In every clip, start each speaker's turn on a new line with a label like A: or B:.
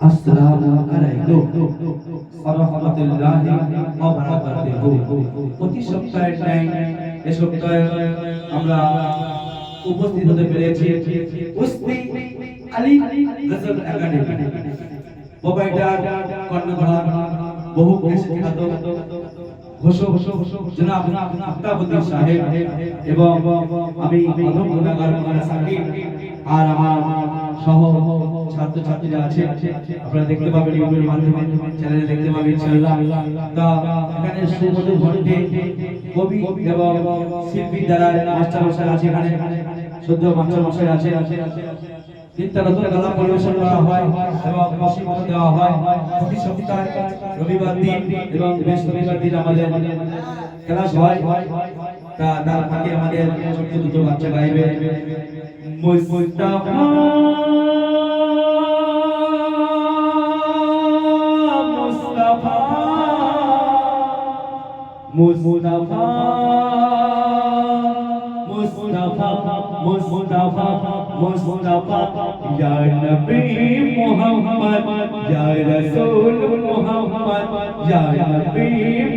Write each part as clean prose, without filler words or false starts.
A: আসসালামু আলাইকুম ওয়া রাহমাতুল্লাহি ওয়া বারাকাতুহু। প্রতি সপ্তাহের ন্যায় এ সপ্তাহে আমরা উপস্থিত হতে পেরেছি উস্তি আলী গজল একাডেমি প্রোভাইডার কর্ণধার বহু খ্যাত ঘোষক জনাব আফতাবউদ্দিন সাহেব এবং আমি আদম গুনাহগার মাওলানা সাকিব আর আমার সহ ছাত্র ছাত্রীরা আছে, আপনারা দেখতে পাবেন ইউটিউবের মাধ্যমে, চ্যানেলে দেখতে পাবেন ইনশাআল্লাহ। তা এখানে সুমধুর কণ্ঠে কবি এবং শিল্পী যারা মাস্টার মশাই আছে, এখানে শুদ্ধ মাস্টার মশাই আছে, নিত্যানন্দ গালা পরিবেশন করা হয় এবং প্রশিক্ষণ দেওয়া হয়। প্রতি সপ্তাহে রবিবার দিন এবং বৃহস্পতিবার দিন আমাদের ক্লাস হয়। তা তার ফাঁকে আমাদের ছোট্ট দুটো বাচ্চা গাইবে মুস্তাফা মুস্তাফা মুস্তাফা মুস্তাফা মুস্তাফা মুস্তাফা ইয়া নবী মুহাম্মদ ইয়া রাসূল মুহাম্মদ ইয়া নবী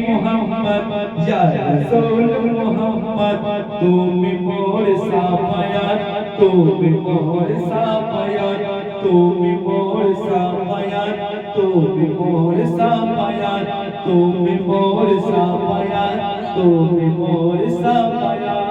A: মুহাম্মদ ইয়া রাসূল মুহাম্মদ তুমি মোর সাফায়াত তুমি মোর সাফায়াত তুমি মোর সাফায়াত তুমি মোর সাফায়াত তুমি মোর সাফায়াত তুমি মোর সাফায়াত